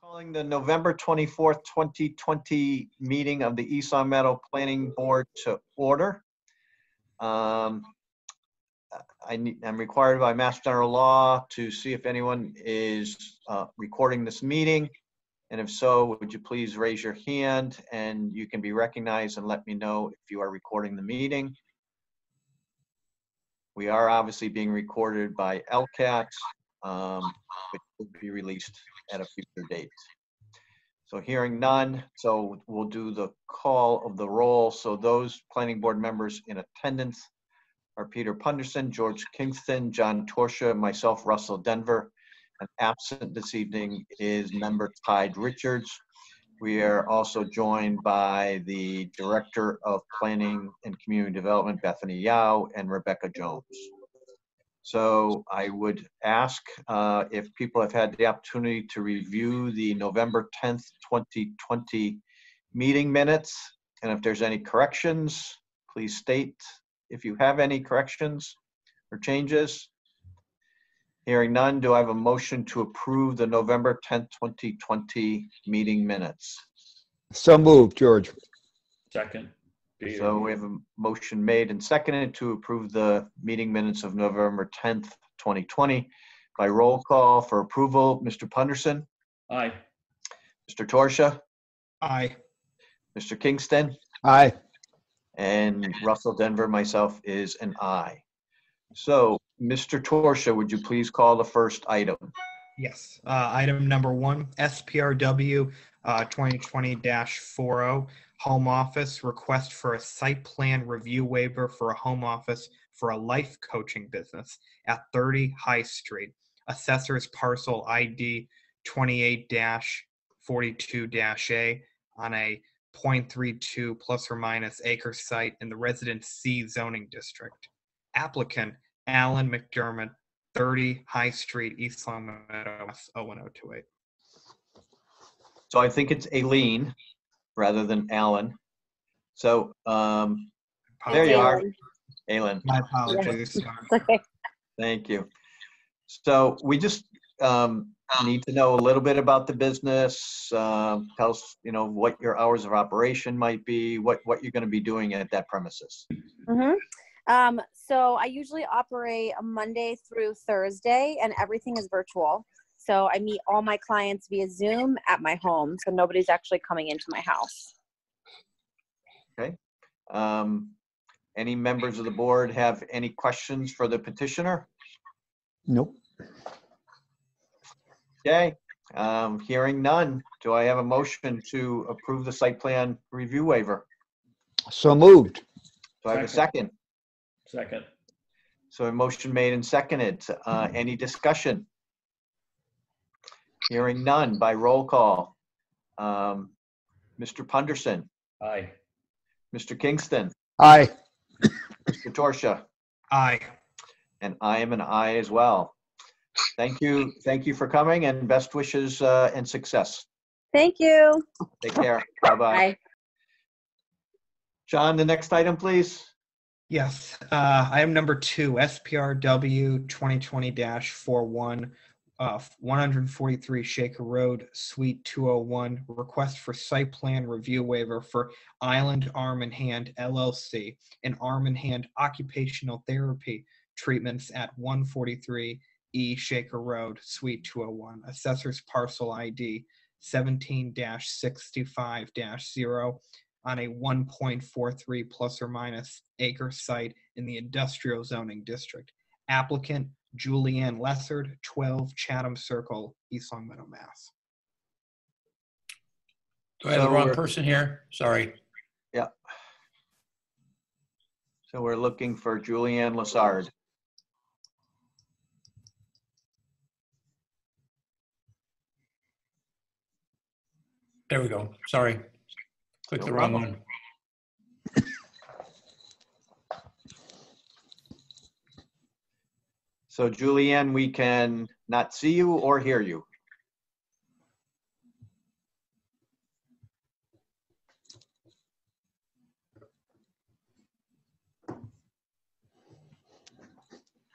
Calling the November 24th, 2020 meeting of the East Long Meadow Planning Board to order. I'm required by Mass General Law to see if anyone is recording this meeting. And if so, would you please raise your hand and you can be recognized and let me know if you are recording the meeting. We are obviously being recorded by LCAT, which will be released at a future date. So hearing none, so we'll do the call of the roll. So those planning board members in attendance are Peter Punderson, George Kingston, John Torsha, myself, Russell Denver. And absent this evening is member Tide Richards. We are also joined by the Director of Planning and Community Development, Bethany Yao, and Rebecca Jones. So I would ask if people have had the opportunity to review the November 10th, 2020 meeting minutes, and if there's any corrections, please state if you have any corrections or changes. Hearing none, do I have a motion to approve the November 10th, 2020 meeting minutes? So moved, George. Second. Peter. So we have a motion made and seconded to approve the meeting minutes of November 10th, 2020. By roll call for approval, Mr. Punderson, Aye. Mr. Torsha, Aye. Mr. Kingston, Aye. and Russell Denver, myself, is an aye. So, Mr. Torsha, would you please call the first item? Yes. Item number 1, SPRW 2020-40, Home Office, request for a site plan review waiver for a home office for a life coaching business at 30 High Street. Assessor's parcel ID 28-42-A on a 0.32 plus or minus acre site in the Residence C zoning district. Applicant Alan McDermott, 30 High Street, East Long Meadow, 01028. So I think it's Aileen rather than Alan. So there you are, Aileen. My apologies. Okay. Thank you. So we just need to know a little bit about the business. Tell us, what your hours of operation might be, what you're going to be doing at that premises. Mm-hmm. So I usually operate a Monday through Thursday, and everything is virtual. So I meet all my clients via Zoom at my home, so nobody's actually coming into my house. Okay. Any members of the board have any questions for the petitioner? Nope. Okay. Hearing none, do I have a motion to approve the site plan review waiver? So moved. Do I have a second? Second. So a motion made and seconded. Any discussion? Hearing none, by roll call. Mr. Punderson, Aye. Mr. Kingston, Aye. Mr. Torsha, Aye. and I am an aye as well. Thank you. Thank you for coming, and best wishes and success. Thank you. Take care. Bye-bye. Bye. John, the next item, please. Yes. Item number 2, SPRW 2020-41, 143 Shaker Road, Suite 201, request for site plan review waiver for Island Arm and Hand LLC and Arm and Hand occupational therapy treatments at 143 E Shaker Road, Suite 201. Assessor's parcel ID 17-65-0 on a 1.43 plus or minus acre site in the industrial zoning district. Applicant Julianne Lessard, 12 Chatham Circle, East Long Meadow, Mass. Do I have the wrong person here? Sorry. Yeah. So we're looking for Julianne Lessard. There we go. Sorry. Clicked the wrong one. So Julianne, we can not see you or hear you.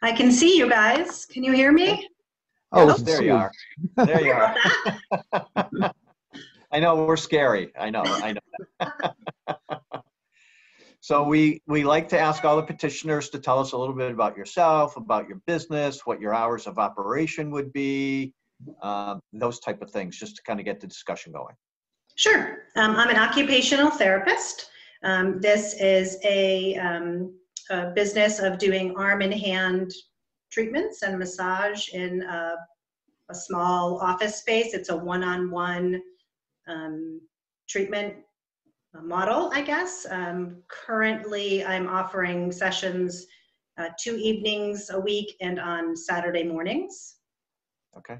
I can see you guys. Can you hear me? Oh, Yes, it's there you are. There you are. I know, we're scary. I know. So we like to ask all the petitioners to tell us a little bit about yourself, about your business, what your hours of operation would be, those type of things, just to kind of get the discussion going. Sure. I'm an occupational therapist. This is a business of doing arm and hand treatments and massage in a small office space. It's a one-on-one treatment model, I guess. Currently, I'm offering sessions 2 evenings a week and on Saturday mornings. Okay.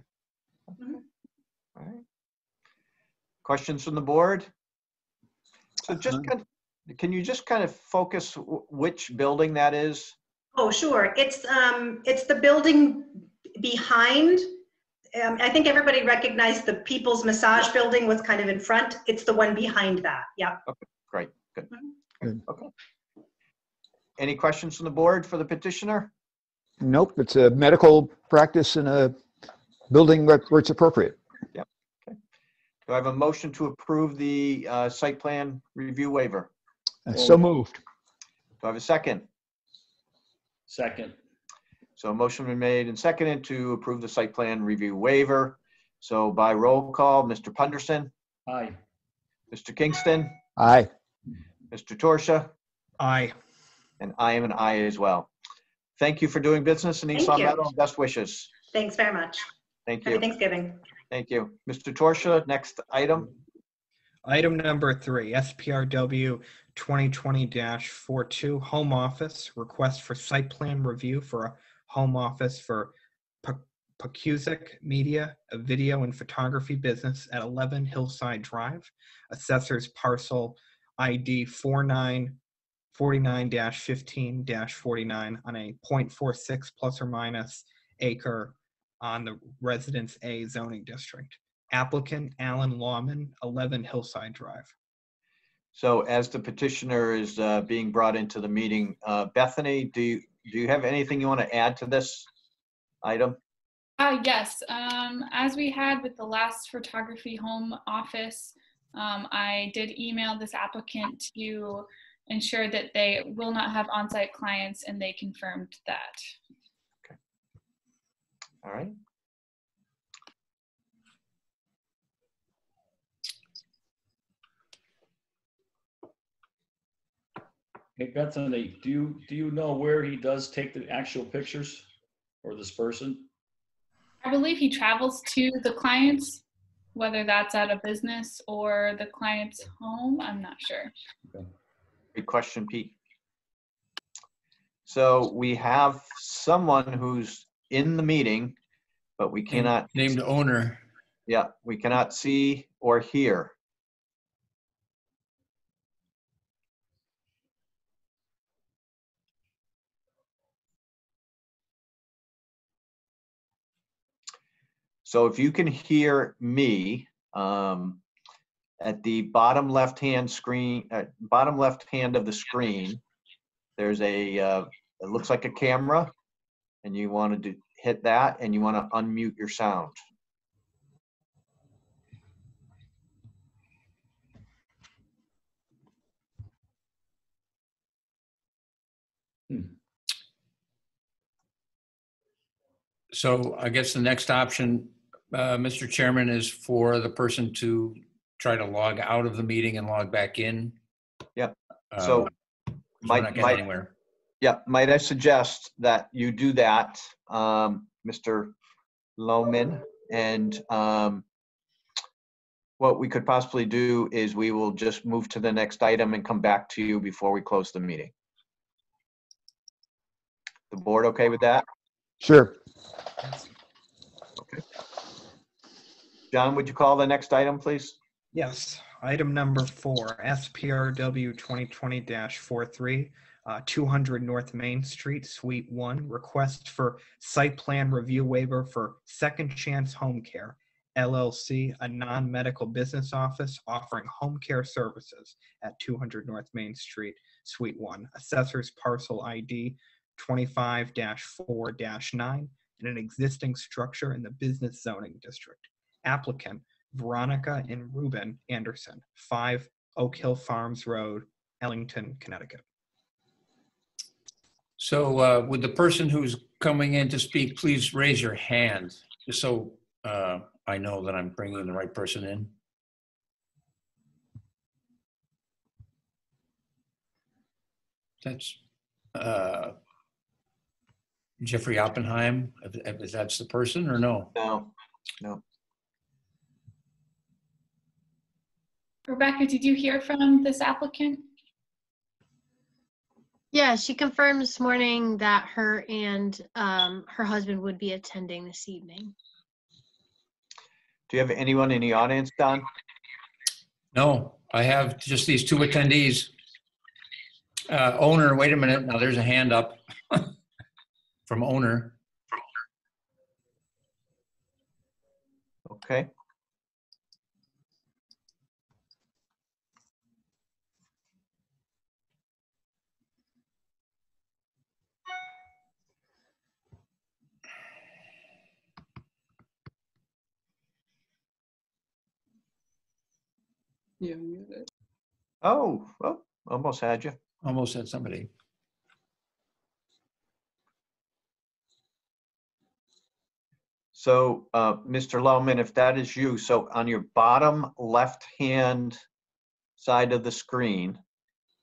Mhm. All right. Questions from the board? So just can you just kind of focus which building that is? Oh, sure. It's the building behind. I think everybody recognized the People's Massage building was kind of in front. It's the one behind that. Yeah. Okay, great, good. Good. Okay. Any questions from the board for the petitioner? Nope, it's a medical practice in a building where it's appropriate. Do I have a motion to approve the site plan review waiver? So moved. Do I have a second? Second. So a motion been made and seconded to approve the site plan review waiver. So by roll call, Mr. Punderson, Aye. Mr. Kingston, Aye. Mr. Torsia, Aye. and I am an aye as well. Thank you for doing business in East Thank Long you. Meadow. Best wishes. Thanks very much. Thank Happy you. Thanksgiving. Thank you. Mr. Torsia, next item. Item number 3, SPRW 2020-42, Home Office, request for site plan review for a home office for Pacusic Media, a video and photography business at 11 Hillside Drive, assessors parcel ID 49-15-49 on a .46 plus or minus acre on the Residence A zoning district. Applicant Alan Lawman, 11 Hillside Drive. So as the petitioner is being brought into the meeting, Bethany, do you have anything you want to add to this item? Yes, as we had with the last photography home office, I did email this applicant to ensure that they will not have on-site clients, and they confirmed that. Okay. All right. Hey, Bethany, do you know where he does take the actual pictures, or this person? I believe he travels to the clients, whether that's at a business or the client's home. I'm not sure. Good question, Pete. So we have someone who's in the meeting, but we cannot, Named owner. yeah, we cannot see or hear. So if you can hear me, at the bottom left-hand screen, bottom left-hand of the screen, there's a, it looks like a camera, and you want to hit that, and you want to unmute your sound. So I guess the next option, Mr. Chairman, is for the person to try to log out of the meeting and log back in. Yep. So we're might not getting anywhere. I suggest that you do that, Mr. Lohman, and what we could possibly do is we will just move to the next item and come back to you before we close the meeting. The board okay with that? Sure. Okay. John, would you call the next item, please? Yes. Item number 4, SPRW 2020-43, 200 North Main Street, Suite 1, request for site plan review waiver for Second Chance Home Care, LLC, a non-medical business office offering home care services at 200 North Main Street, Suite 1. Assessors parcel ID 25-4-9, in an existing structure in the business zoning district. Applicant, Veronica and Ruben Anderson, 5 Oak Hill Farms Road, Ellington, Connecticut. So would the person who's coming in to speak please raise your hand, just so I know that I'm bringing the right person in? That's Jeffrey Oppenheim. If that's the person or no? No, no. Rebecca, did you hear from this applicant? Yeah, she confirmed this morning that her and her husband would be attending this evening. Do you have anyone in the audience, Don? No, I have just these 2 attendees. Owner, wait a minute. Now there's a hand up from owner. Okay. Oh, almost had you. Almost had somebody. So, Mr. Lohman, if that is you, so on your bottom left-hand side of the screen,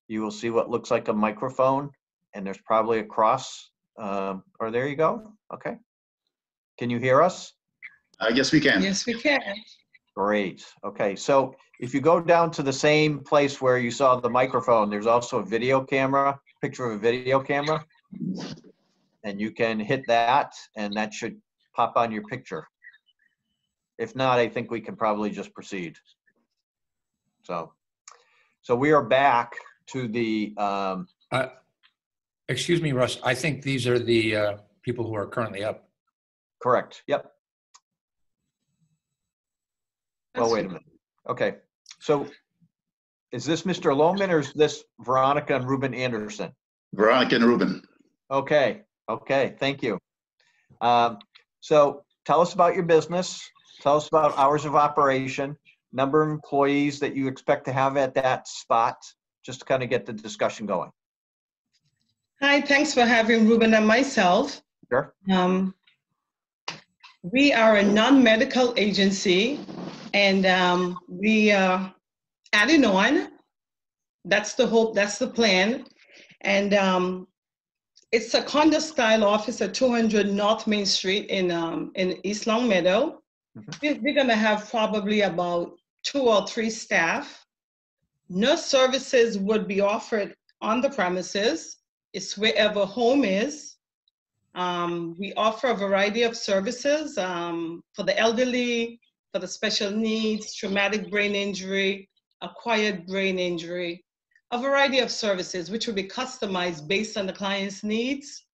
you will see what looks like a microphone, and there's probably a cross. Or there you go. Okay. Can you hear us? Yes, we can. Yes, we can. Great. Okay. So if you go down to the same place where you saw the microphone, there's also a video camera, picture of a video camera. And you can hit that, and that should pop on your picture. If not, I think we can probably just proceed. So we are back to the. Excuse me, Russ. I think these are the people who are currently up. Correct. Yep. Oh, wait a minute. Okay. So is this Mr. Lohman or is this Veronica and Ruben Anderson? Veronica and Ruben. Okay. Okay. Thank you. So tell us about your business. Tell us about hours of operation, number of employees that you expect to have at that spot, just to kind of get the discussion going. Hi, thanks for having Ruben and myself. Sure. We are a non-medical agency, and we are adding on. That's the hope, that's the plan. And it's a condo-style office at 200 North Main Street in East Long Meadow. Mm-hmm. We're gonna have probably about 2 or 3 staff. Nurse services would be offered on the premises. It's wherever home is. We offer a variety of services for the elderly, for the special needs, traumatic brain injury, acquired brain injury, a variety of services which will be customized based on the client's needs.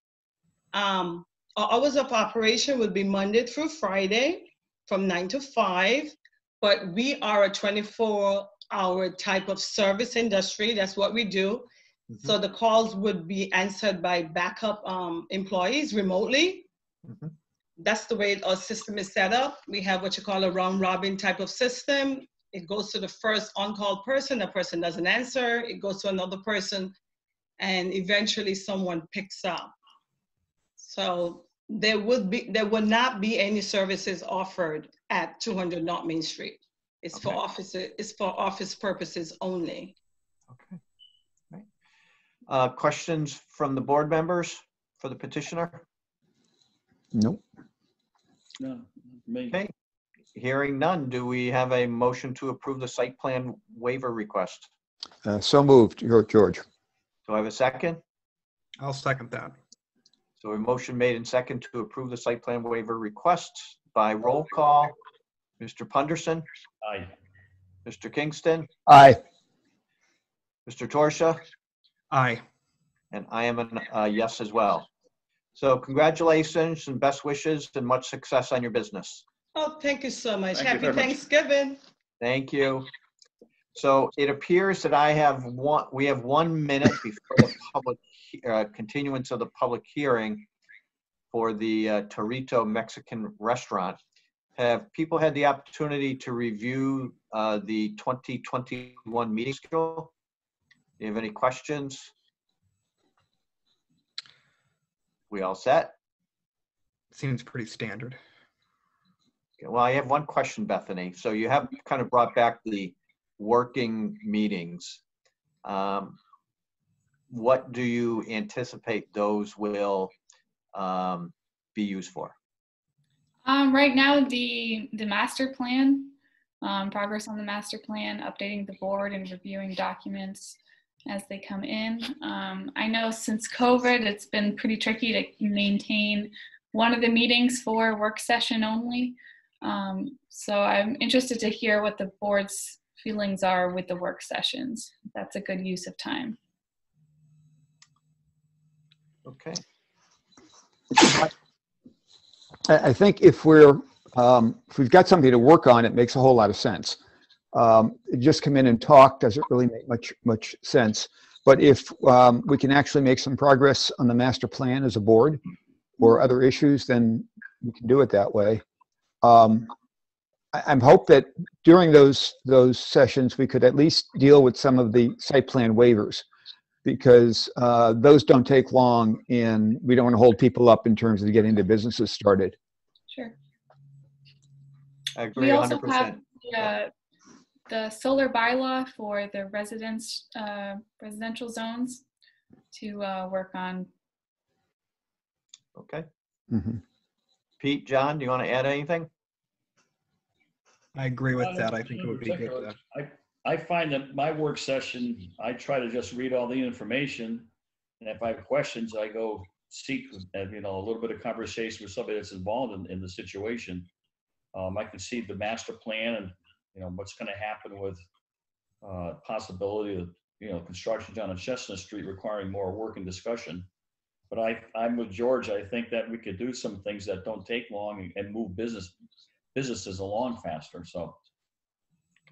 Our hours of operation would be Monday through Friday from 9 to 5, but we are a 24-hour type of service industry. That's what we do. Mm-hmm. So the calls would be answered by backup employees remotely. Mm-hmm. That's the way our system is set up. We have what you call a round robin type of system. It goes to the first on-call person, the person doesn't answer, it goes to another person, and eventually someone picks up. So there would not be any services offered at 200 North Main Street. It's okay. for office purposes only. Okay. Questions from the board members for the petitioner? Nope. No, me. Okay. Hearing none, do we have a motion to approve the site plan waiver request? So moved, George. Do I have a second? I'll second that. So a motion made and second to approve the site plan waiver request by roll call. Mr. Punderson? Aye. Mr. Kingston? Aye. Mr. Torsha? Aye. And I am a yes as well. So congratulations and best wishes and much success on your business. Oh, thank you so much. Happy Thanksgiving. Thank you. So it appears that we have 1 minute before the public continuance of the public hearing. for the Torito Mexican restaurant. Have people had the opportunity to review the 2021 meeting schedule? Do you have any questions? We all set? Seems pretty standard. Okay, well, I have one question, Bethany. So you have kind of brought back the working meetings. What do you anticipate those will be used for? Right now, the master plan, progress on the master plan, updating the board and reviewing documents as they come in. I know since COVID, it's been pretty tricky to maintain one of the meetings for work session only. So I'm interested to hear what the board's feelings are with the work sessions. That's a good use of time. Okay. I think if we've got something to work on, it makes a whole lot of sense. Just come in and talk doesn't really make much sense. But if we can actually make some progress on the master plan as a board or other issues, then we can do it that way. I'm hope that during those sessions we could at least deal with some of the site plan waivers, because those don't take long, and we don't want to hold people up in terms of getting their businesses started. Sure. I agree. We also 100%. have the solar bylaw for the residential zones to work on. Okay. Mm-hmm. Pete, John, do you want to add anything? I agree with that. I think it would be good to. I find that my work session, I try to just read all the information, and if I have questions, I go seek, a little bit of conversation with somebody that's involved in the situation. I can see the master plan and what's going to happen with possibility of construction down on Chestnut Street requiring more work and discussion. But I'm with George. I think that we could do some things that don't take long and move businesses along faster. So.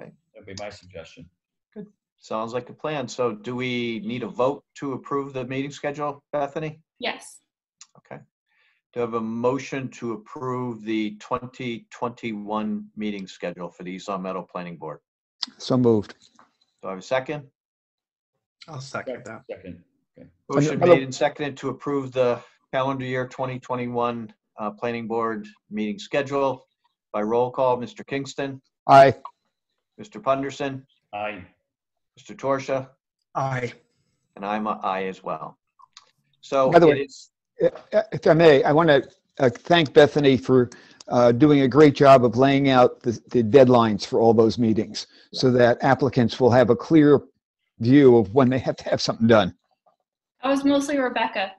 Okay. That'd be my suggestion. Good. Sounds like a plan. So do we need a vote to approve the meeting schedule, Bethany? Yes. Okay. Do I have a motion to approve the 2021 meeting schedule for the East Long Meadow Planning Board? So moved. Do I have a second? I'll second that. Second. Okay. Motion made and seconded to approve the calendar year 2021 Planning Board meeting schedule. By roll call, Mr. Kingston. Aye. Mr. Punderson. Aye. Mr. Torsha. Aye. And I'm an aye as well. So By the way, it's, if I may, I want to thank Bethany for doing a great job of laying out the deadlines for all those meetings so that applicants will have a clear view of when they have to have something done. That was mostly Rebecca.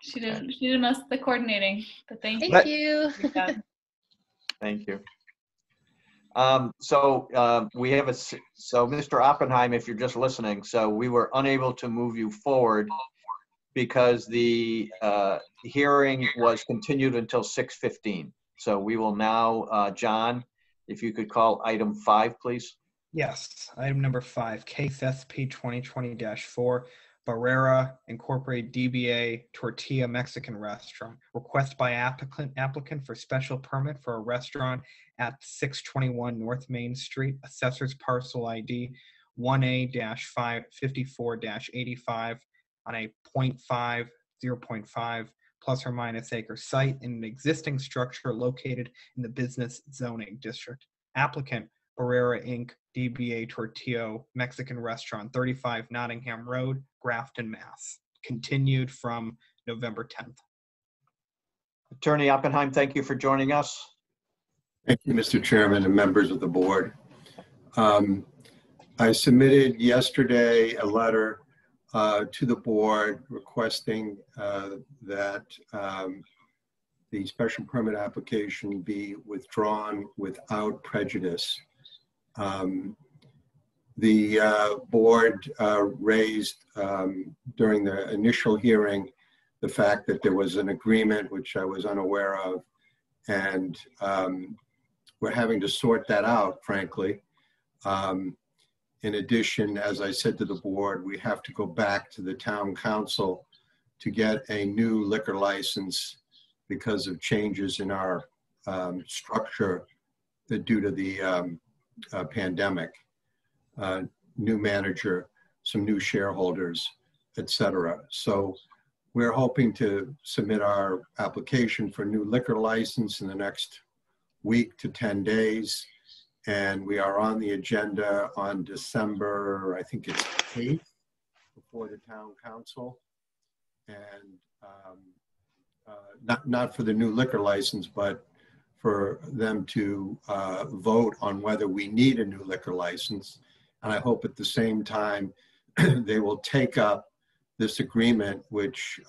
She did most of the coordinating, but thank you. Thank you. thank you. We have so Mr. Oppenheim, if you're just listening, so we were unable to move you forward because the hearing was continued until 6:15. So we will now, John, if you could call item 5, please. Yes, item number 5, case SP 2020-4, Barrera Incorporated DBA Tortilla Mexican Restaurant. Request by applicant for special permit for a restaurant at 621 North Main Street, assessor's parcel ID 1A-54-85 on a 0.5 plus or minus acre site in an existing structure located in the business zoning district. Applicant Barrera Inc., DBA Tortilla Mexican Restaurant, 35 Nottingham Road, Grafton, Mass. Continued from November 10th. Attorney Oppenheim, thank you for joining us. Thank you, Mr. Chairman and members of the board. I submitted yesterday a letter to the board requesting that the special permit application be withdrawn without prejudice. The board raised during the initial hearing the fact that there was an agreement which I was unaware of, and we're having to sort that out, frankly. In addition, as I said to the board, we have to go back to the town council to get a new liquor license because of changes in our structure due to the pandemic. New manager, some new shareholders, etc. So we're hoping to submit our application for new liquor license in the next week to 10 days. And we are on the agenda on December, I think it's 8th, before the town council. And not for the new liquor license, but for them to vote on whether we need a new liquor license. And I hope at the same time they will take up this agreement, which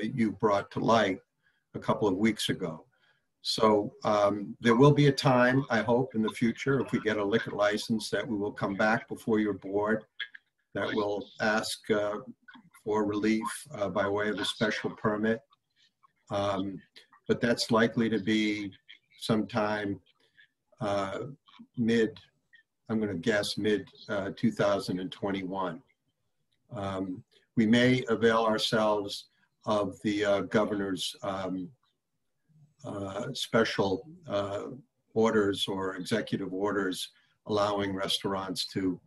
you brought to light a couple of weeks ago. So there will be a time, I hope, in the future, if we get a liquor license, that we will come back before your board, that will ask for relief by way of a special permit. But that's likely to be sometime I'm going to guess mid 2021. We may avail ourselves of the governor's special orders or executive orders allowing restaurants to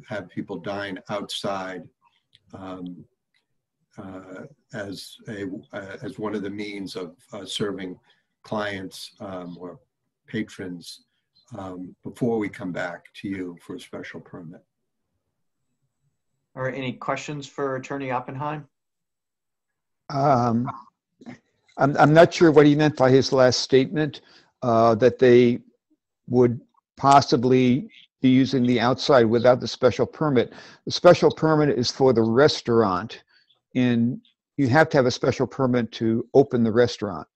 have people dine outside as one of the means of serving clients or patrons before we come back to you for a special permit. All right, any questions for Attorney Oppenheim? I'm not sure what he meant by his last statement, that they would possibly be using the outside without the special permit. The special permit is for the restaurant, and you have to have a special permit to open the restaurant.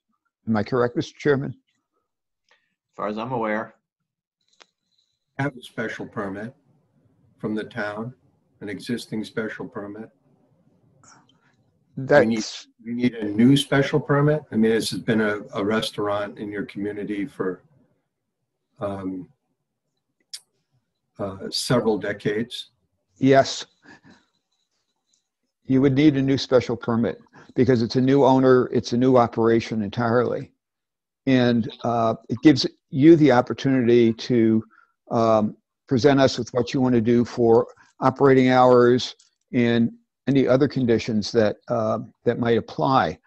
Am I correct, Mr. Chairman? As far as I'm aware. Have a special permit from the town, an existing special permit. We need a new special permit. I mean, this has been a restaurant in your community for several decades. Yes. You would need a new special permit because it's a new owner, it's a new operation entirely. And it gives you the opportunity to present us with what you want to do for operating hours and any other conditions that that might apply.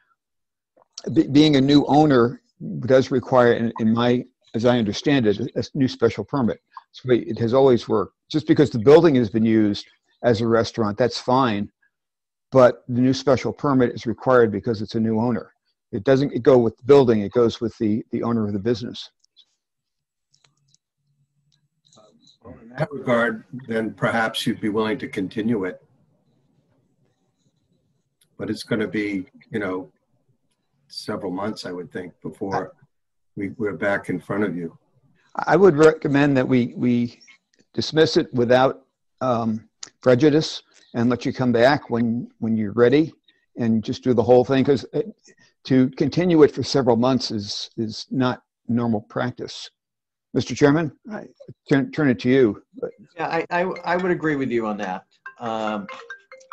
Being a new owner does require, as I understand it, a new special permit. So it has always worked. Just because the building has been used as a restaurant, that's fine. But the new special permit is required because it's a new owner. It doesn't go with the building, it goes with the owner of the business. In that regard, then perhaps you'd be willing to continue it. But it's going to be, several months, I would think, before we're back in front of you. I would recommend that we dismiss it without prejudice and let you come back when you're ready and just do the whole thing, because to continue it for several months is not normal practice. Mr. Chairman, I turn it to you. But. Yeah, I would agree with you on that.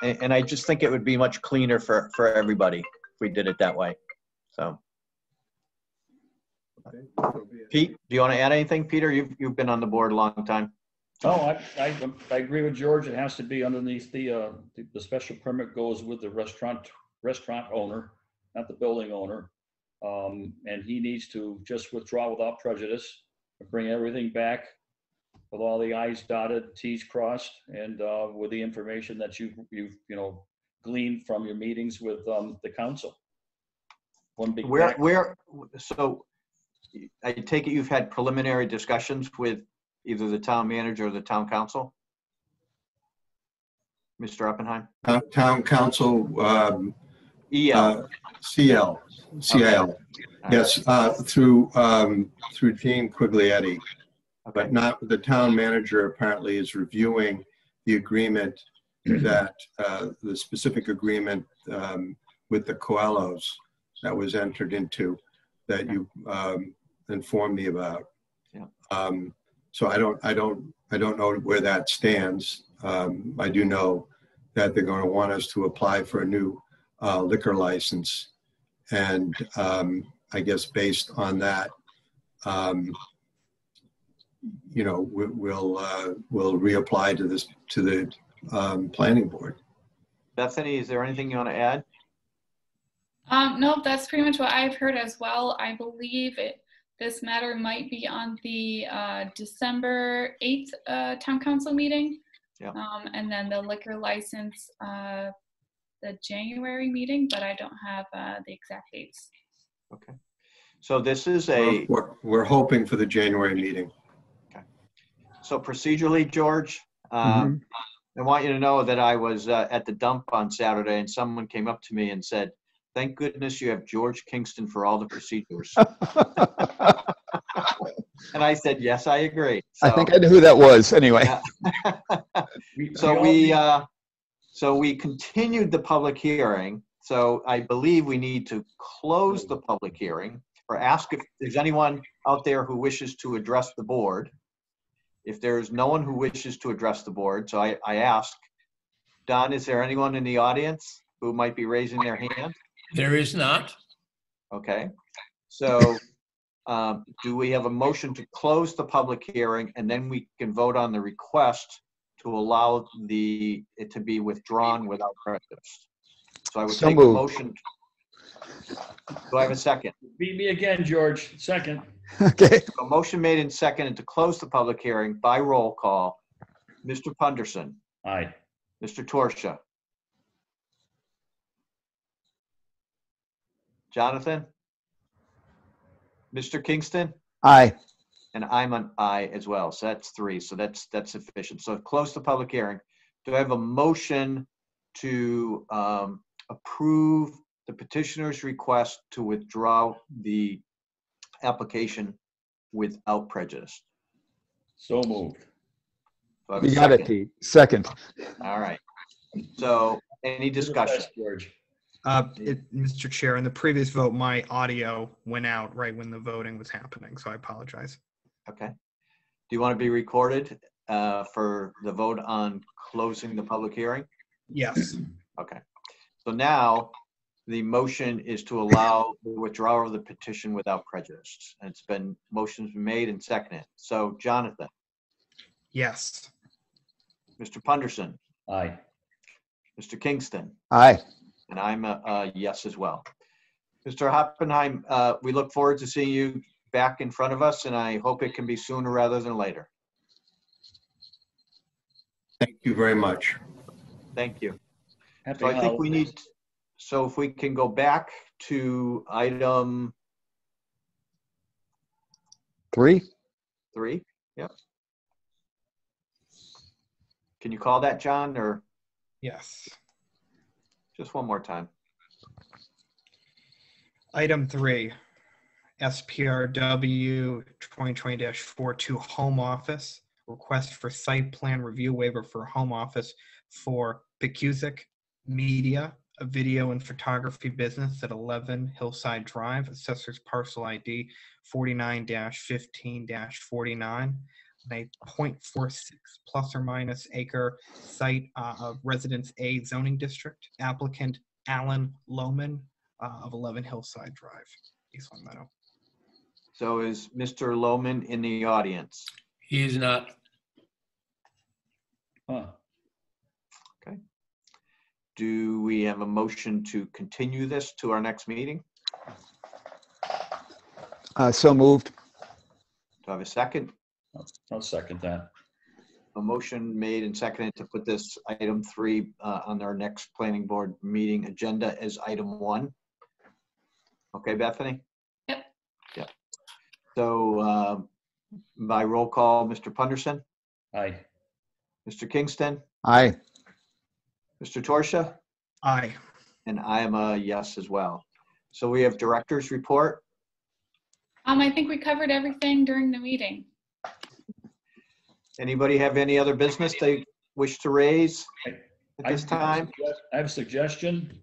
And I just think it would be much cleaner for everybody if we did it that way. So, Okay. Pete, do you want to add anything? Peter, you've been on the board a long time. Oh, I agree with George. It has to be underneath the special permit goes with the restaurant owner, not the building owner. And he needs to just withdraw without prejudice, bring everything back with all the I's dotted, T's crossed, and with the information that you've gleaned from your meetings with the council. One big so I take it you've had preliminary discussions with either the town manager or the town council? Mr. Oppenheim? Town council, EL. CL. Okay. Yes, through Gene Quiglietti. Okay. But not, the town manager apparently is reviewing the agreement that, the specific agreement with the Coelhos that was entered into that you informed me about. Yeah. So I don't know where that stands. I do know that they're going to want us to apply for a new liquor license. And I guess based on that, you know, we'll reapply to the planning board. Bethany, is there anything you want to add? No, that's pretty much what I've heard as well. I believe this matter might be on the December 8th town council meeting. Yeah. And then the liquor license, the January meeting, but I don't have the exact dates. Okay. So this is We're hoping for the January meeting. Okay. So procedurally, George, I want you to know that I was at the dump on Saturday and someone came up to me and said, "Thank goodness you have George Kingston for all the procedures." And I said, "Yes, I agree." So, I think I knew who that was anyway. Yeah. So we continued the public hearing. So I believe we need to close the public hearing or ask if there's anyone out there who wishes to address the board. If there's no one who wishes to address the board, so I ask, Don, is there anyone in the audience who might be raising their hand? There is not. Okay. So do we have a motion to close the public hearing and then we can vote on the request to allow it to be withdrawn without prejudice? So I would take a motion. Do I have a second? Beat me again, George. Second. Okay. A motion made and seconded to close the public hearing by roll call. Mr. Punderson. Aye. Mr. Torsia. Jonathan. Mr. Kingston. Aye. And I'm an aye as well. So that's 3. So that's sufficient. So close the public hearing. Do I have a motion to approve the petitioner's request to withdraw the application without prejudice? So moved. You got it, Pete. Second. All right. So any discussion? George. Mr. Chair, in the previous vote, my audio went out right when the voting was happening, so I apologize. Okay. Do you want to be recorded for the vote on closing the public hearing? Yes. Okay. So now the motion is to allow the withdrawal of the petition without prejudice. And motion's been made and seconded. So Jonathan. Yes. Mr. Punderson. Aye. Mr. Kingston. Aye. And I'm a yes as well. Mr. Hoppenheim, we look forward to seeing you back in front of us, and I hope it can be sooner rather than later. Thank you very much. Thank you. Happy So I think we holidays. need, so if we can go back to item 3. 3. Yep. Can you call that, John, or Yes. just one more time? Item 3, SPRW 2020-42 Home Office. Request for site plan review waiver for home office for Pecusic Media, a video and photography business at 11 Hillside Drive, assessor's parcel ID 49-15-49, a 0.46 plus or minus acre site of Residence A zoning district. Applicant Alan Lohman of 11 Hillside Drive, East Long Meadow. So is Mr. Lohman in the audience? He is not. Huh. Okay. Do we have a motion to continue this to our next meeting? So moved. Do I have a second? I'll second that. A motion made and seconded to put this item 3 on our next planning board meeting agenda as item 1. Okay, Bethany? Yep. Yep. So by roll call, Mr. Punderson, Aye. Mr. Kingston, Aye. Mr. Torsia, Aye. and I am a yes as well. So we have director's report. I think we covered everything during the meeting. Anybody have any other business they wish to raise at this time? I have a suggestion.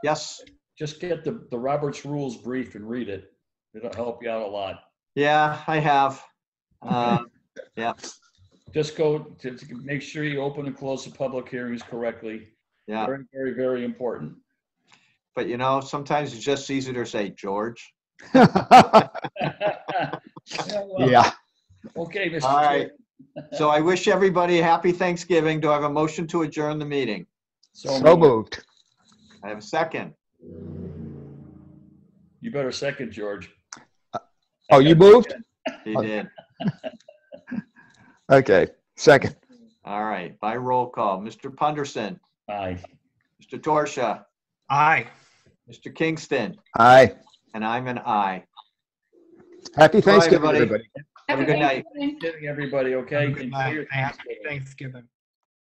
Yes. Just get the Roberts Rules brief and read it. It'll help you out a lot. Yeah, I have. Yeah. Just go to make sure you open and close the public hearings correctly. Yeah. Very, very, very important. but you know, sometimes it's just easier to say George. Yeah, well, Yeah. Okay, Mr. All right. Chair. So I wish everybody a happy Thanksgiving. Do I have a motion to adjourn the meeting? So moved. I have a second. You better second, George. Oh, you moved? He did. Okay, second. All right, by roll call, Mr. Punderson, Aye. Mr. Torsia, Aye. Mr. Kingston, Aye. and I'm an aye. Happy Bye, Thanksgiving, everybody. everybody. Have a good night. Thanksgiving, everybody, okay? Have a good Enjoy night. your Happy Thanksgiving. Thanksgiving.